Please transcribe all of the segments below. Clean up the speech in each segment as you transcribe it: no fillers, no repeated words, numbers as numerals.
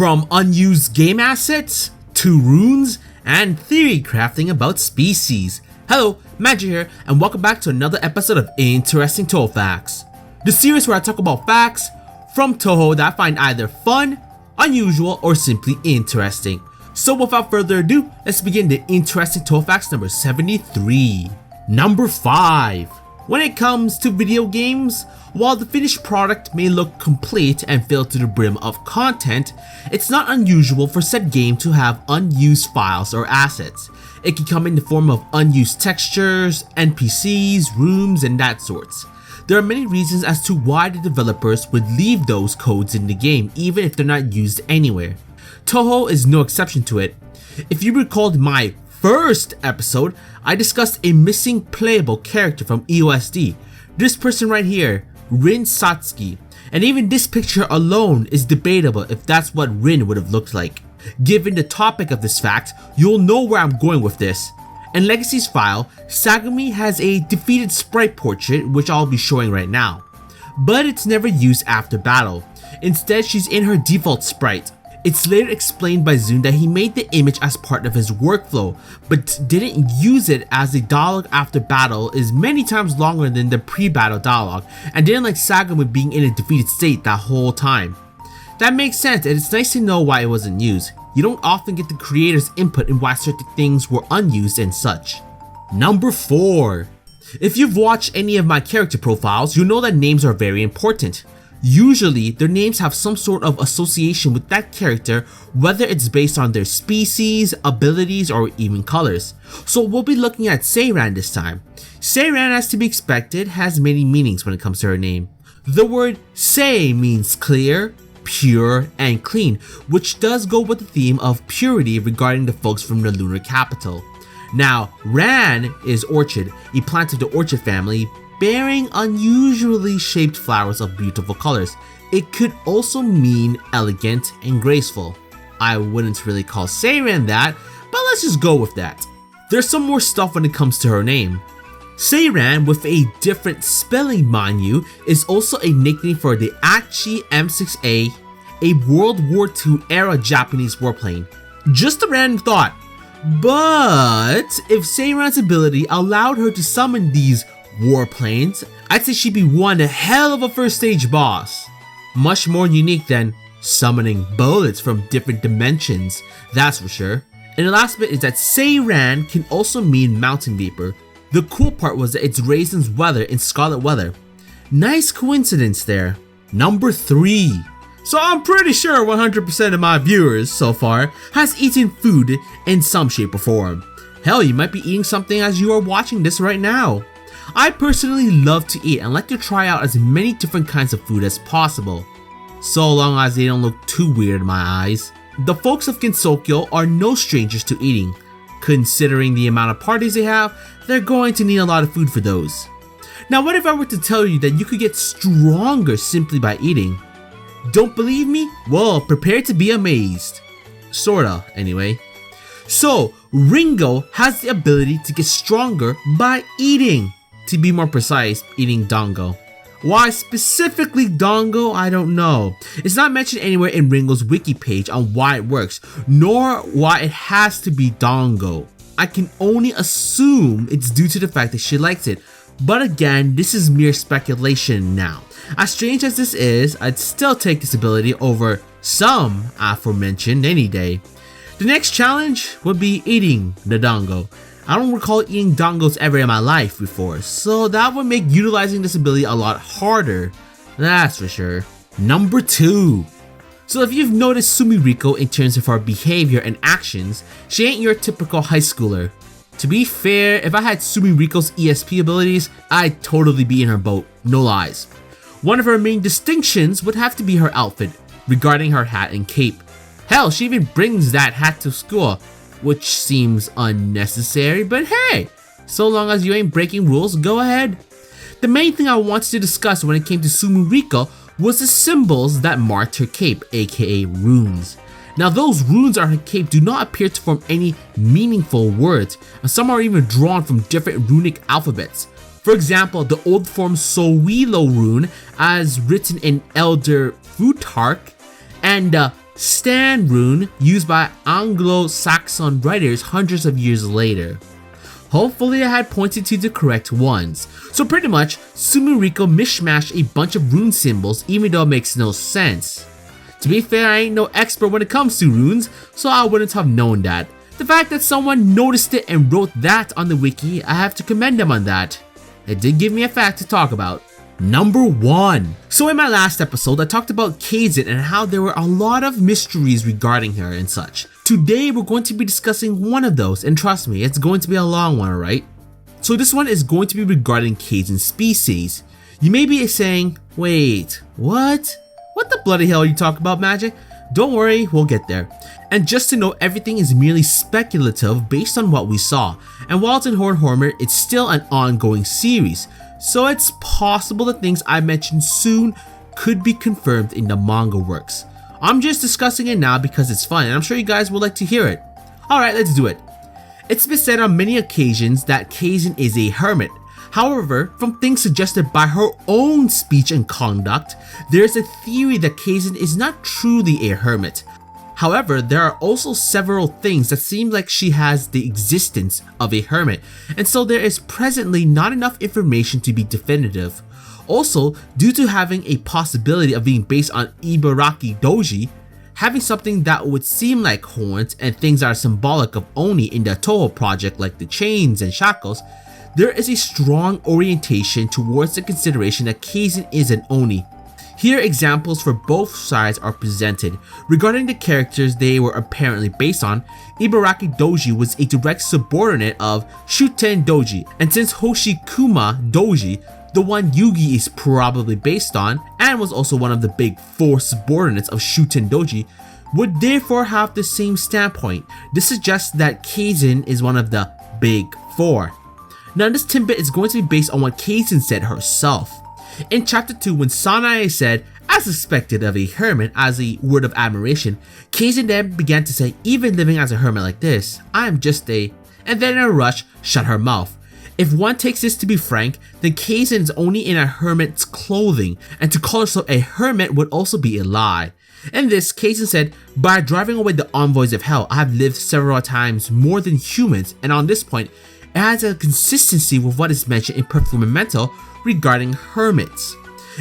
From unused game assets, to runes, and theory crafting about species. Hello, Magi here, and welcome back to another episode of Interesting Touhou Facts. The series where I talk about facts from Touhou that I find either fun, unusual, or simply interesting. So without further ado, let's begin the Interesting Touhou Facts number 73. Number 5. When it comes to video games, while the finished product may look complete and filled to the brim of content, it's not unusual for said game to have unused files or assets. It can come in the form of unused textures, NPCs, rooms, and that sorts. There are many reasons as to why the developers would leave those codes in the game even if they're not used anywhere. Touhou is no exception to it. If you recalled my first episode, I discussed a missing playable character from EOSD. This person right here, Rin Satsuki, and even this picture alone is debatable if that's what Rin would have looked like. Given the topic of this fact, you'll know where I'm going with this. In Legacy's file, Sagami has a defeated sprite portrait which I'll be showing right now. But it's never used after battle. Instead, she's in her default sprite. It's later explained by Zune that he made the image as part of his workflow, but didn't use it as the dialogue after battle is many times longer than the pre-battle dialogue, and didn't like Sagami being in a defeated state that whole time. That makes sense, and it's nice to know why it wasn't used. You don't often get the creator's input in why certain things were unused and such. Number 4. If you've watched any of my character profiles, you know that names are very important. Usually, their names have some sort of association with that character, whether it's based on their species, abilities, or even colors. So we'll be looking at Seiran this time. Seiran, as to be expected, has many meanings when it comes to her name. The word Sei means clear, pure, and clean, which does go with the theme of purity regarding the folks from the lunar capital. Now, Ran is orchid, a plant of the orchid family, bearing unusually shaped flowers of beautiful colors. It could also mean elegant and graceful. I wouldn't really call Seiran that, but let's just go with that. There's some more stuff when it comes to her name. Seiran, with a different spelling mind you, is also a nickname for the Achi M6A, a World War II era Japanese warplane. Just a random thought, but if Seiran's ability allowed her to summon these warplanes, I'd say she'd be one hell of a first stage boss. Much more unique than summoning bullets from different dimensions, that's for sure. And the last bit is that Seiran can also mean mountain vapor. The cool part was that it's Raisin's weather in Scarlet Weather. Nice coincidence there. Number 3. So I'm pretty sure 100% of my viewers so far has eaten food in some shape or form. Hell, you might be eating something as you are watching this right now. I personally love to eat and like to try out as many different kinds of food as possible, so long as they don't look too weird in my eyes. The folks of Gensokyo are no strangers to eating. Considering the amount of parties they have, they're going to need a lot of food for those. Now, what if I were to tell you that you could get stronger simply by eating? Don't believe me? Well, prepare to be amazed. Sorta, anyway. So, Ringo has the ability to get stronger by eating. To be more precise, eating dango. Why specifically dango, I don't know. It's not mentioned anywhere in Ringo's wiki page on why it works, nor why it has to be dango. I can only assume it's due to the fact that she likes it, but again, this is mere speculation now. As strange as this is, I'd still take this ability over some aforementioned any day. The next challenge would be eating the dango. I don't recall eating dongos ever in my life before, so that would make utilizing this ability a lot harder, that's for sure. Number 2. So if you've noticed Sumiriko in terms of her behavior and actions, she ain't your typical high schooler. To be fair, if I had Sumiriko's ESP abilities, I'd totally be in her boat, no lies. One of her main distinctions would have to be her outfit, regarding her hat and cape. Hell, she even brings that hat to school, which seems unnecessary, but hey, so long as you ain't breaking rules, go ahead. The main thing I wanted to discuss when it came to Sumiriko was the symbols that marked her cape, aka runes. Now those runes on her cape do not appear to form any meaningful words, and some are even drawn from different runic alphabets. For example, the old form Sowilo rune, as written in Elder Futark, and stand rune used by Anglo-Saxon writers hundreds of years later. Hopefully I had pointed to the correct ones. So pretty much, Sumeriko mishmashed a bunch of rune symbols even though it makes no sense. To be fair, I ain't no expert when it comes to runes, so I wouldn't have known that. The fact that someone noticed it and wrote that on the wiki, I have to commend them on that. It did give me a fact to talk about. Number 1. So in my last episode, I talked about Kasen and how there were a lot of mysteries regarding her and such. Today, we're going to be discussing one of those, and trust me, it's going to be a long one, alright? So this one is going to be regarding Kasen's species. You may be saying, wait, what? What the bloody hell are you talking about, Magi? Don't worry, we'll get there. And just to know, everything is merely speculative based on what we saw, and while it's in Yarormyr, it's still an ongoing series, so it's possible the things I mentioned soon could be confirmed in the manga works. I'm just discussing it now because it's fun and I'm sure you guys would like to hear it. Alright, let's do it. It's been said on many occasions that Kasen is a hermit. However, from things suggested by her own speech and conduct, there's a theory that Kasen is not truly a hermit. However, there are also several things that seem like she has the existence of a hermit, and so there is presently not enough information to be definitive. Also, due to having a possibility of being based on Ibaraki Doji, having something that would seem like horns and things that are symbolic of Oni in the Touhou project like the chains and shackles, there is a strong orientation towards the consideration that Kasen is an Oni. Here examples for both sides are presented. Regarding the characters they were apparently based on, Ibaraki Doji was a direct subordinate of Shuten Doji, and since Hoshikuma Doji, the one Yugi is probably based on, and was also one of the big 4 subordinates of Shuten Doji, would therefore have the same standpoint. This suggests that Kasen is one of the big 4. Now this tidbit is going to be based on what Kasen said herself. In chapter 2, when Sanae said, as expected of a hermit, as a word of admiration, Kasen then began to say, even living as a hermit like this, I am just a, and then in a rush, shut her mouth. If one takes this to be frank, then Kasen is only in a hermit's clothing, and to call herself a hermit would also be a lie. In this, Kasen said, by driving away the envoys of hell, I have lived several times more than humans, and on this point, it has a consistency with what is mentioned in Perfect Memento regarding hermits.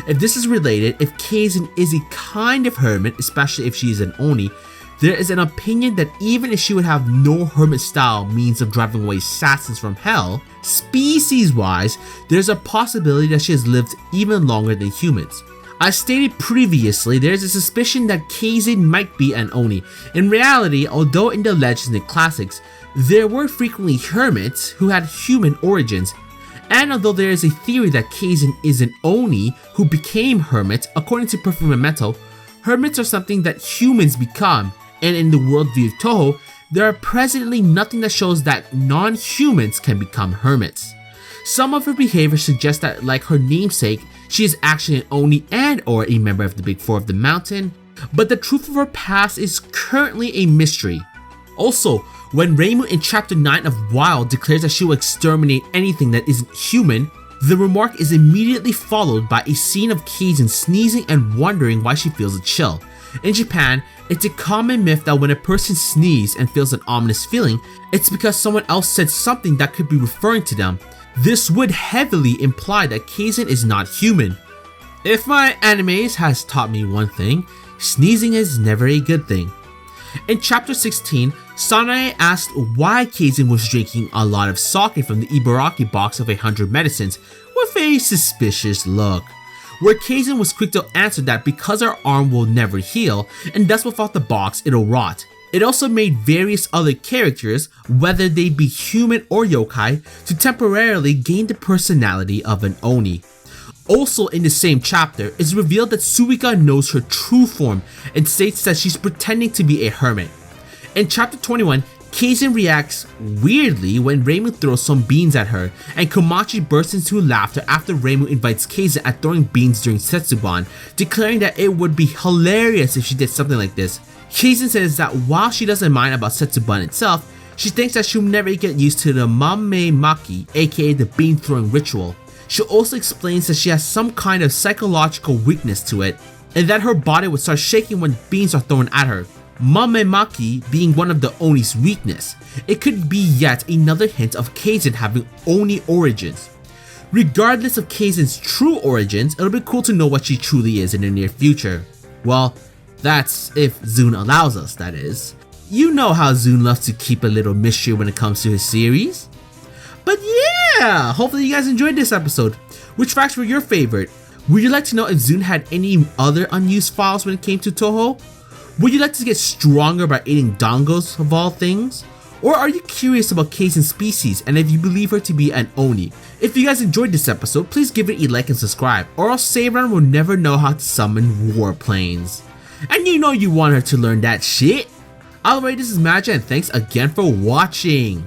If this is related, if Kasen is a kind of hermit, especially if she is an Oni, there is an opinion that even if she would have no hermit style means of driving away assassins from hell, species wise, there's a possibility that she has lived even longer than humans. As stated previously, there's a suspicion that Kasen might be an Oni. In reality, although in the legends and the classics, there were frequently hermits who had human origins, and although there is a theory that Kasen is an Oni who became hermits, according to Perfect Memento, hermits are something that humans become, and in the worldview of Touhou, there are presently nothing that shows that non-humans can become hermits. Some of her behavior suggests that, like her namesake, she is actually an Oni and or a member of the Big 4 of the mountain, but the truth of her past is currently a mystery. Also, when Reimu in chapter 9 of Wild declares that she will exterminate anything that isn't human, the remark is immediately followed by a scene of Kasen sneezing and wondering why she feels a chill. In Japan, it's a common myth that when a person sneezes and feels an ominous feeling, it's because someone else said something that could be referring to them. This would heavily imply that Kasen is not human. If my animes has taught me one thing, sneezing is never a good thing. In chapter 16, Sanae asked why Kasen was drinking a lot of sake from the Ibaraki box of 100 medicines with a suspicious look, where Kasen was quick to answer that because her arm will never heal, and thus without the box it'll rot. It also made various other characters, whether they be human or yokai, to temporarily gain the personality of an Oni. Also in the same chapter, it's revealed that Suika knows her true form and states that she's pretending to be a hermit. In chapter 21, Kasen reacts weirdly when Reimu throws some beans at her, and Komachi bursts into laughter after Reimu invites Kasen at throwing beans during Setsuban, declaring that it would be hilarious if she did something like this. Kasen says that while she doesn't mind about Setsuban itself, she thinks that she'll never get used to the Mame Maki, aka the bean throwing ritual. She also explains that she has some kind of psychological weakness to it. and that her body would start shaking when beams are thrown at her. Mamemaki being one of the Oni's weakness, it could be yet another hint of Kasen having Oni origins. Regardless of Kasen's true origins, it'll be cool to know what she truly is in the near future. Well, that's if Zune allows us, that is. You know how Zune loves to keep a little mystery when it comes to his series. But yeah, hopefully you guys enjoyed this episode. Which facts were your favorite? Would you like to know if Zune had any other unused files when it came to Touhou? Would you like to get stronger by eating dongos of all things? Or are you curious about Kasen's species and if you believe her to be an Oni? If you guys enjoyed this episode, please give it a like and subscribe, or else Sabran will never know how to summon warplanes. And you know you want her to learn that shit. Alright, this is Magi and thanks again for watching.